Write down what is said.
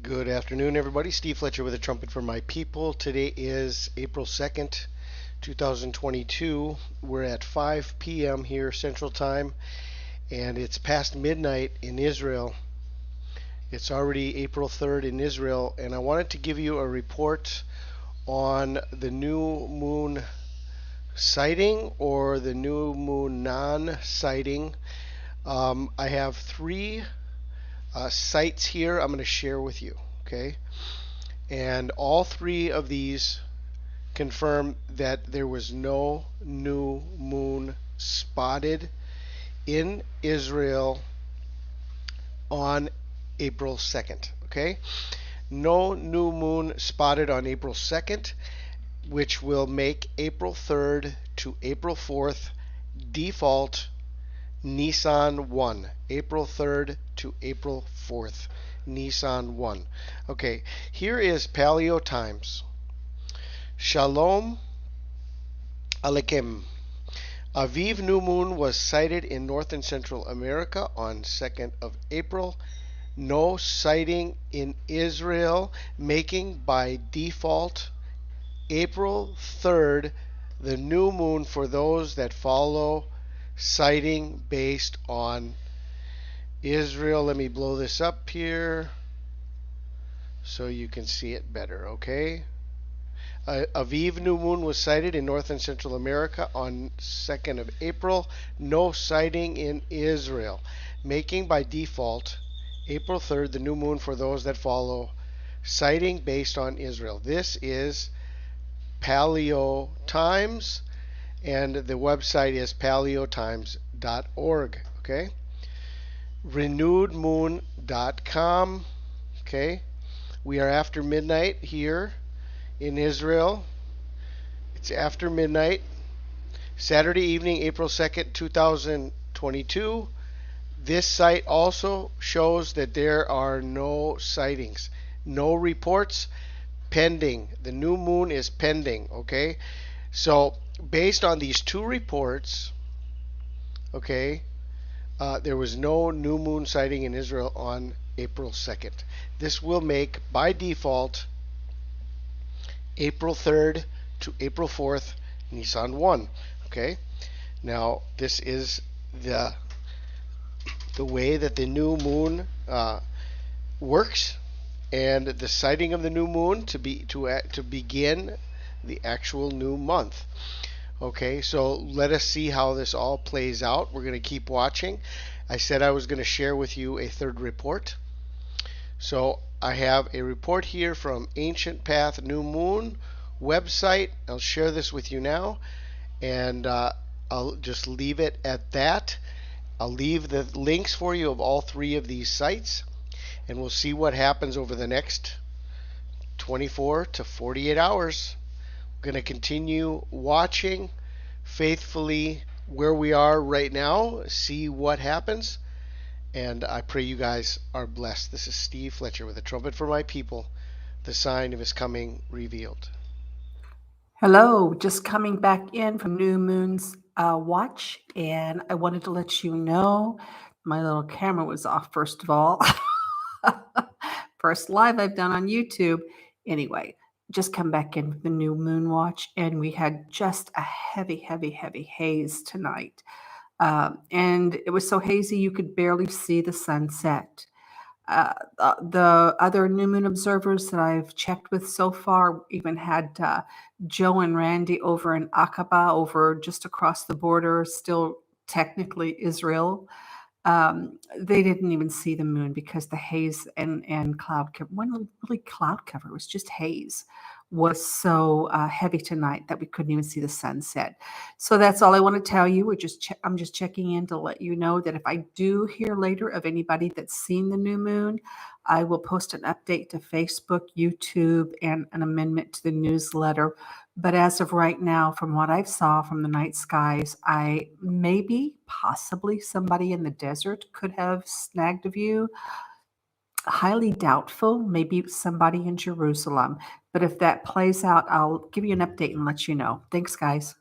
Good afternoon, everybody. Steve Fletcher with a trumpet for my people. Today is April 2nd, 2022. We're at 5 p.m. here Central Time, and it's past midnight in Israel. It's already April 3rd in Israel, and I wanted to give you a report on the new moon sighting or the new moon non-sighting. I have three sites here I'm going to share with you, okay? And all three of these confirm that there was no new moon spotted in Israel on April 2nd, okay? No new moon spotted on April 2nd, which will make April 3rd to April 4th default Nisan 1, April 3rd to April 4th, Nisan 1. Okay, here is Paleo Times. Shalom Aleichem. Aviv new moon was sighted in North and Central America on 2nd of April. No sighting in Israel, making by default April 3rd the new moon for those that follow sighting based on Israel. Let me blow this up here so you can see it better, okay? Aviv new moon was sighted in North and Central America on 2nd of April. No sighting in Israel, making by default April 3rd the new moon for those that follow sighting based on Israel. This is Paleo Times, and the website is paleotimes.org, okay? Renewedmoon.com, okay? We are after midnight here in Israel. It's after midnight. Saturday evening, April 2nd, 2022. This site also shows that there are no sightings, no reports pending. The new moon is pending, okay? So based on these two reports, okay, there was no new moon sighting in Israel on April 2nd. This will make, by default, April 3rd to April 4th, Nisan 1. Okay? Now, this is the way that the new moon works, and the sighting of the new moon to begin the actual new month. Okay, so let us see how this all plays out. We're going to keep watching. I said I was going to share with you a third report. So I have a report here from Ancient Path New Moon website. I'll share this with you now, and I'll just leave it at that. I'll leave the links for you of all three of these sites, and we'll see what happens over the next 24 to 48 hours. We're going to continue watching faithfully where we are right now, see what happens, and I pray you guys are blessed. This is Steve Fletcher with a trumpet for my people, the sign of his coming revealed. Hello, just coming back in from New Moon's watch, and I wanted to let you know my little camera was off, first of all. First live I've done on YouTube. Anyway, just come back in with the New Moon watch, and we had just a heavy haze tonight. And it was so hazy you could barely see the sunset. The other new moon observers that I've checked with so far even had Joe and Randy over in Aqaba, over just across the border, still technically Israel. They didn't even see the moon because the haze and cloud cover, wasn't really cloud cover, it was just haze, was so heavy tonight that we couldn't even see the sunset. So that's all I want to tell you. I'm just checking in to let you know that if I do hear later of anybody that's seen the new moon, I will post an update to Facebook, YouTube, and an amendment to the newsletter. But as of right now, from what I saw from the night skies, possibly somebody in the desert could have snagged a view. Highly doubtful, maybe somebody in Jerusalem. But if that plays out, I'll give you an update and let you know. Thanks, guys.